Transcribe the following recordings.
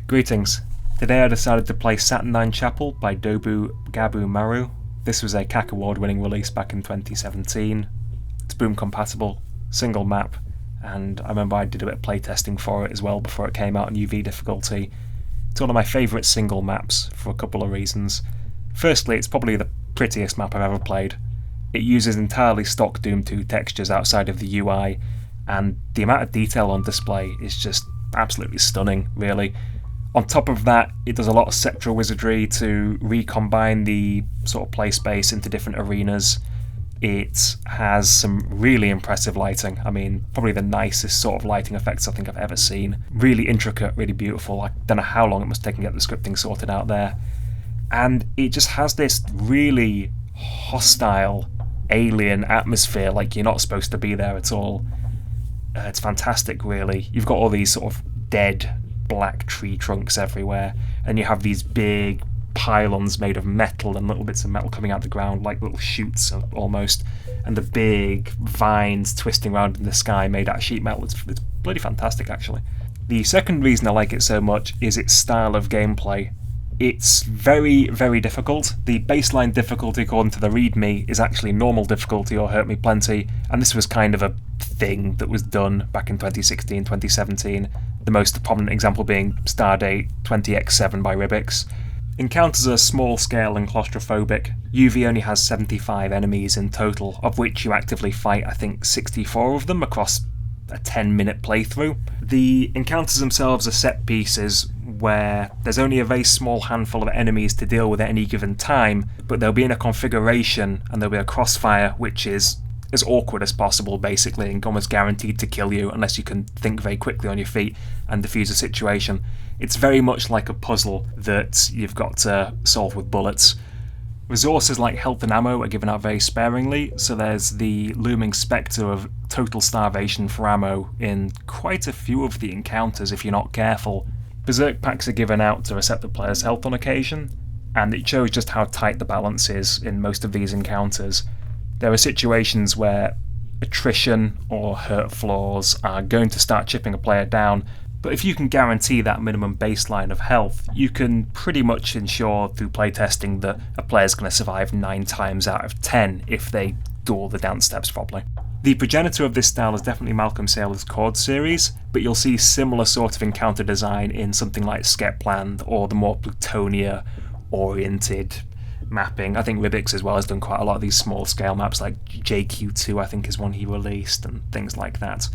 Greetings. Today I decided to play Saturnine Chapel by Dobu Gabu Maru. This was a CAC award-winning release back in 2017. It's boom compatible, single map, and I remember I did a bit of playtesting for it as well before it came out on UV difficulty. It's one of my favourite single maps for a couple of reasons. Firstly, it's probably the prettiest map I've ever played. It uses entirely stock Doom 2 textures outside of the UI, and the amount of detail on display is just absolutely stunning, really. On top of that, it does a lot of sectoral wizardry to recombine the sort of play space into different arenas. It has some really impressive lighting. I mean, probably the nicest sort of lighting effects I think I've ever seen. Really intricate, really beautiful. I don't know how long it must take to get the scripting sorted out there. And it just has this really hostile, alien atmosphere, like you're not supposed to be there at all. It's fantastic, really. You've got all these sort of dead black tree trunks everywhere, and you have these big pylons made of metal and little bits of metal coming out the ground like little shoots almost, and the big vines twisting around in the sky made out of sheet metal. It's bloody fantastic, actually. The second reason I like it so much is its style of gameplay. It's very, very difficult. The baseline difficulty, according to the README, is actually normal difficulty or hurt me plenty, and this was kind of a thing that was done back in 2016, 2017, the most prominent example being Stardate 20x7 by Ribix. Encounters are small scale and claustrophobic. UV only has 75 enemies in total, of which you actively fight I think 64 of them across a 10-minute playthrough. The encounters themselves are set pieces where there's only a very small handful of enemies to deal with at any given time, but they'll be in a configuration and there'll be a crossfire which is as awkward as possible, basically, and almost guaranteed to kill you unless you can think very quickly on your feet and defuse a situation. It's very much like a puzzle that you've got to solve with bullets. Resources like health and ammo are given out very sparingly, so there's the looming spectre of total starvation for ammo in quite a few of the encounters if you're not careful. Berserk packs are given out to reset the player's health on occasion, and it shows just how tight the balance is in most of these encounters. There are situations where attrition or hurt flaws are going to start chipping a player down, but if you can guarantee that minimum baseline of health, you can pretty much ensure through playtesting that a player's going to survive 9 times out of 10 if they do all the dance steps properly. The progenitor of this style is definitely Malcolm Saylor's Chord series, but you'll see similar sort of encounter design in something like Skepland or the more Plutonia-oriented mapping. I think Ribix as well has done quite a lot of these small scale maps, like JQ2 I think is one he released, and things like that.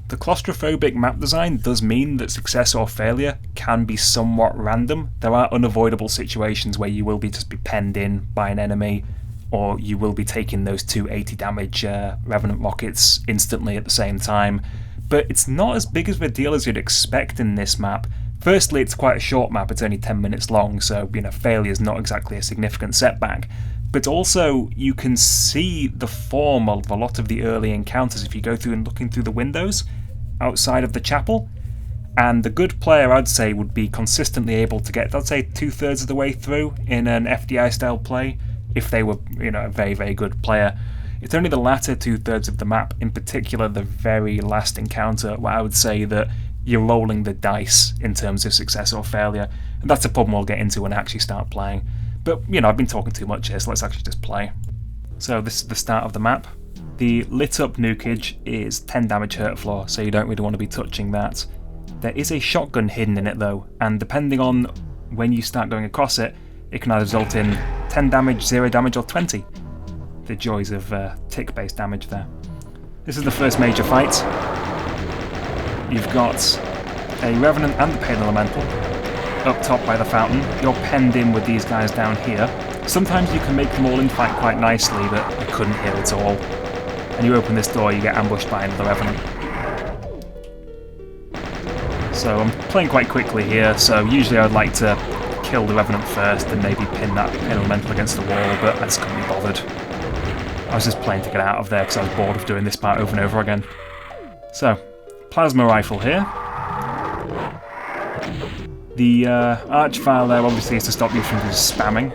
The claustrophobic map design does mean that success or failure can be somewhat random. There are unavoidable situations where you will just be penned in by an enemy, or you will be taking those 280 damage Revenant rockets instantly at the same time, but it's not as big of a deal as you'd expect in this map. Firstly, it's quite a short map, it's only 10 minutes long, so failure is not exactly a significant setback. But also, you can see the form of a lot of the early encounters if you go through and looking through the windows outside of the chapel. And the good player, I'd say, would be consistently able to get, I'd say, 2/3 of the way through in an FDI style play, if they were, a very, very good player. It's only the latter 2/3 of the map, in particular the very last encounter, where I would say that you're rolling the dice in terms of success or failure. And that's a problem we'll get into when I actually start playing. But, I've been talking too much here, so let's actually just play. So this is the start of the map. The lit up nukage is 10 damage hurt floor, so you don't really want to be touching that. There is a shotgun hidden in it though, and depending on when you start going across it, it can either result in 10 damage, 0 damage, or 20. The joys of tick-based damage there. This is the first major fight. You've got a Revenant and the Pale Elemental up top by the fountain. You're penned in with these guys down here. Sometimes you can make them all in fight quite nicely, but I couldn't hear it all. And you open this door, you get ambushed by another Revenant. So I'm playing quite quickly here, so usually I'd like to kill the Revenant first and maybe pin that Pale Elemental against the wall, but I just couldn't be bothered. I was just playing to get out of there because I was bored of doing this part over and over again. So, plasma rifle here. The archvile there obviously is to stop you from just spamming.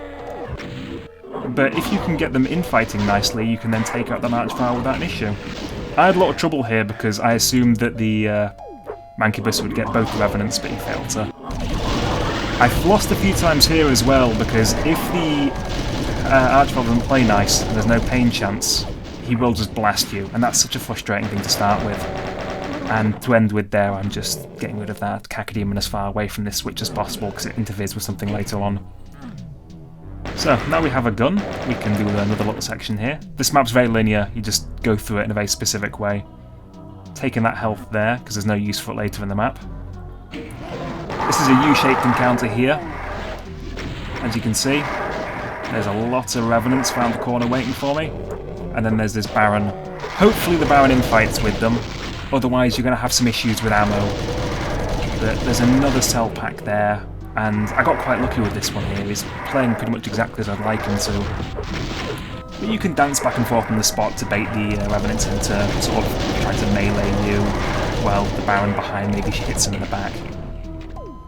But if you can get them infighting nicely, you can then take out the archvile without an issue. I had a lot of trouble here because I assumed that the Mancubus would get both the Revenants, but he failed to. I've lost a few times here as well, because if the archvile doesn't play nice and there's no pain chance, he will just blast you, and that's such a frustrating thing to start with. And to end with there, I'm just getting rid of that Cacodemon as far away from this switch as possible, because it interferes with something later on. So, now we have a gun, we can do another little section here. This map's very linear, you just go through it in a very specific way. Taking that health there, because there's no use for it later in the map. This is a U-shaped encounter here. As you can see, there's a lot of revenants around the corner waiting for me. And then there's this Baron. Hopefully the Baron infights with them, otherwise you're going to have some issues with ammo. But there's another cell pack there, and I got quite lucky with this one here. He's playing pretty much exactly as I'd like him to. But you can dance back and forth on the spot to bait the revenants into sort of trying to melee you, while the Baron behind maybe hits him in the back.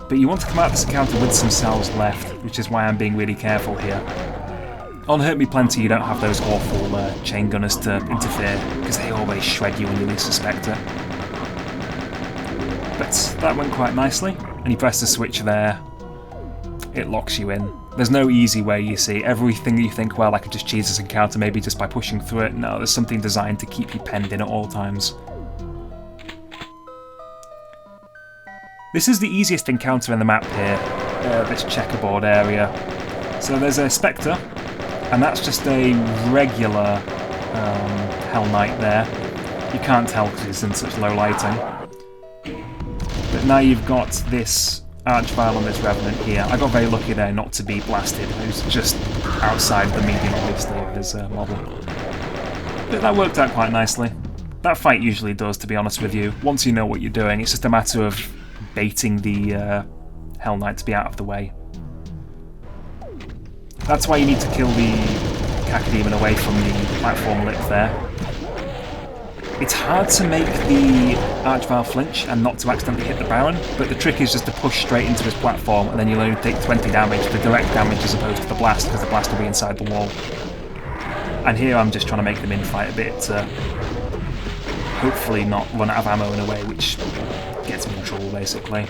But you want to come out of this encounter with some cells left, which is why I'm being really careful here. On Hurt Me Plenty you don't have those awful chain gunners to interfere, because they always shred you when you least suspect it. But that went quite nicely, and you press the switch there, it locks you in. There's no easy way, you see. Everything that you think, well, I could just cheese this encounter maybe just by pushing through it, no, there's something designed to keep you penned in at all times. This is the easiest encounter in the map here, this checkerboard area. So there's a Spectre, and that's just a regular Hell Knight there. You can't tell because it's in such low lighting. But now you've got this archvile and this Revenant here. I got very lucky there not to be blasted. It was just outside the medium, obviously, of his model. But that worked out quite nicely. That fight usually does, to be honest with you. Once you know what you're doing, it's just a matter of baiting the Hell Knight to be out of the way. That's why you need to kill the Cacodemon away from the platform lip there. It's hard to make the archvile flinch and not to accidentally hit the Baron, but the trick is just to push straight into his platform, and then you'll only take 20 damage, the direct damage as opposed to the blast, because the blast will be inside the wall. And here I'm just trying to make them infight a bit, hopefully not run out of ammo in a way which gets me in trouble, basically.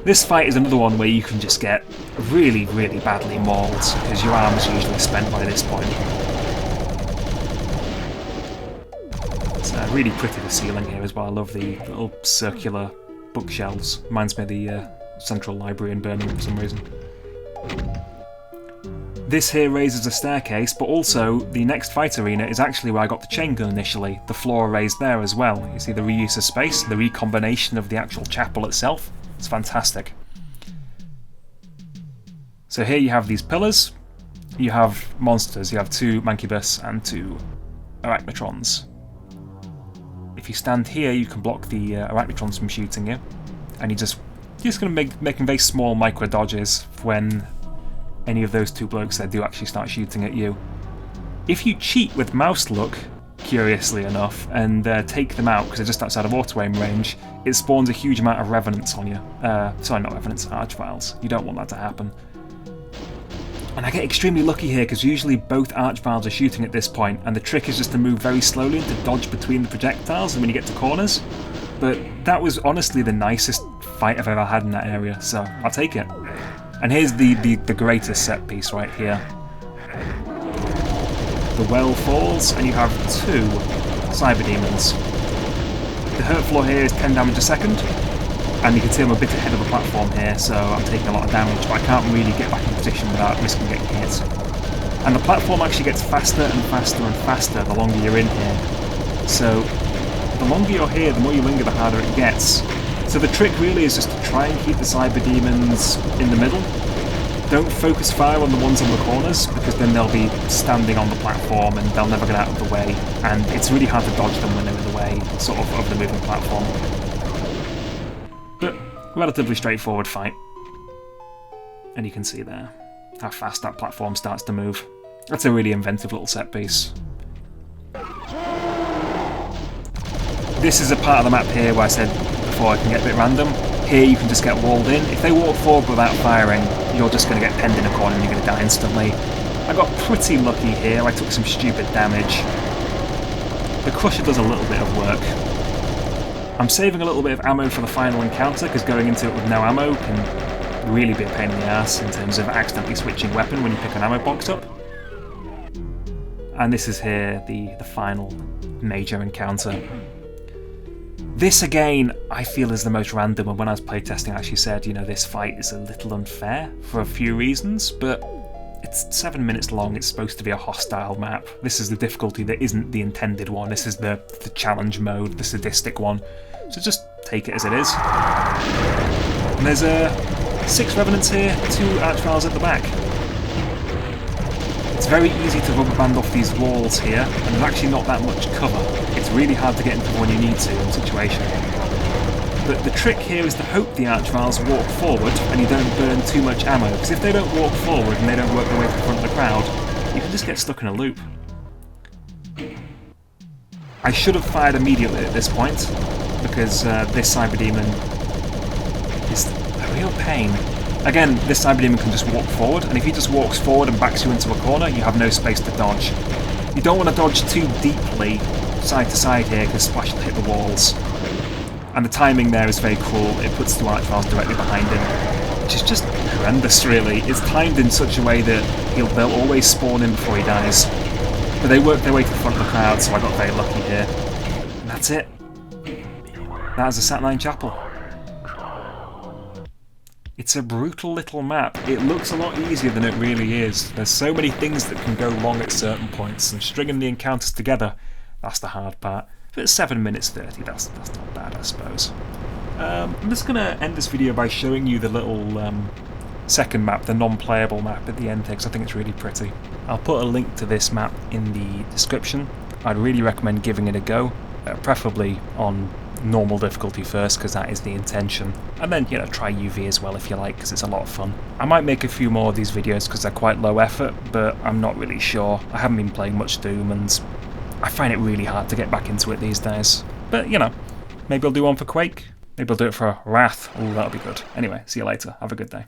This fight is another one where you can just get really, really badly mauled, because your arm's usually spent by this point. It's really pretty, the ceiling here as well. I love the little circular bookshelves. Reminds me of the Central Library in Birmingham for some reason. This here raises a staircase, but also the next fight arena is actually where I got the chain gun initially. The floor raised there as well. You see the reuse of space, the recombination of the actual chapel itself. It's fantastic. So here you have these pillars, you have monsters, you have 2 Mancubus and 2 arachnotrons. If you stand here you can block the arachnotrons from shooting you, and you're just going to making very small micro dodges when any of those 2 blokes there do actually start shooting at you. If you cheat with mouse look, curiously enough, and take them out because they're just outside of auto-aim range, it spawns a huge amount of revenants on you. Sorry, not revenants, archviles. You don't want that to happen. And I get extremely lucky here because usually both archviles are shooting at this point, and the trick is just to move very slowly and to dodge between the projectiles and when you get to corners. But that was honestly the nicest fight I've ever had in that area, so I'll take it. And here's the greatest set piece right here. The well falls, and you have 2 cyber demons. The hurt floor here is 10 damage a second, and you can see I'm a bit ahead of the platform here, so I'm taking a lot of damage, but I can't really get back in position without risking getting hit. And the platform actually gets faster and faster and faster the longer you're in here. So the longer you're here, the more you linger, the harder it gets. So the trick really is just to try and keep the cyber demons in the middle. Don't focus fire on the ones on the corners, because then they'll be standing on the platform and they'll never get out of the way, and it's really hard to dodge them when they're in the way, sort of the moving platform. But relatively straightforward fight. And you can see there how fast that platform starts to move. That's a really inventive little set piece. This is a part of the map here where I said before it can get a bit random. Here you can just get walled in. If they walk forward without firing, you're just going to get penned in a corner and you're going to die instantly. I got pretty lucky here. I took some stupid damage. The Crusher does a little bit of work. I'm saving a little bit of ammo for the final encounter, because going into it with no ammo can really be a pain in the ass in terms of accidentally switching weapon when you pick an ammo box up. And this is here, the final major encounter. This again, I feel is the most random, and when I was playtesting I actually said, you know, this fight is a little unfair for a few reasons, but it's 7 minutes long, it's supposed to be a hostile map. This is the difficulty that isn't the intended one, this is the challenge mode, the sadistic one. So just take it as it is. And there's 6 Revenants here, 2 archviles at the back. It's very easy to rubber band off these walls here, and there's actually not that much cover. It's really hard to get into when you need to in the situation. But the trick here is to hope the archviles walk forward and you don't burn too much ammo, because if they don't walk forward and they don't work their way to the front of the crowd, you can just get stuck in a loop. I should have fired immediately at this point, because this Cyber Demon is a real pain. Again, this Cyber Demon can just walk forward, and if he just walks forward and backs you into a corner, you have no space to dodge. You don't want to dodge too deeply side to side here, because Splash will hit the walls. And the timing there is very cruel, it puts 2 archviles directly behind him, which is just horrendous really. It's timed in such a way that they'll always spawn in before he dies. But they work their way to the front of the crowd, so I got very lucky here. And that's it. That is the Saturnine Chapel. It's a brutal little map. It looks a lot easier than it really is. There's so many things that can go wrong at certain points, and stringing the encounters together, that's the hard part. But 7 minutes 30, that's not bad, I suppose. I'm just going to end this video by showing you the little second map, the non-playable map at the end here, because I think it's really pretty. I'll put a link to this map in the description. I'd really recommend giving it a go, preferably on normal difficulty first, because that is the intention, and then, you know, try UV as well if you like, because it's a lot of fun. I might make a few more of these videos because they're quite low effort, but I'm not really sure. I haven't been playing much Doom, and I find it really hard to get back into it these days. But, you know, maybe I'll do one for Quake, maybe I'll do it for Wrath. Ooh, that'll be good. Anyway, see you later. Have a good day.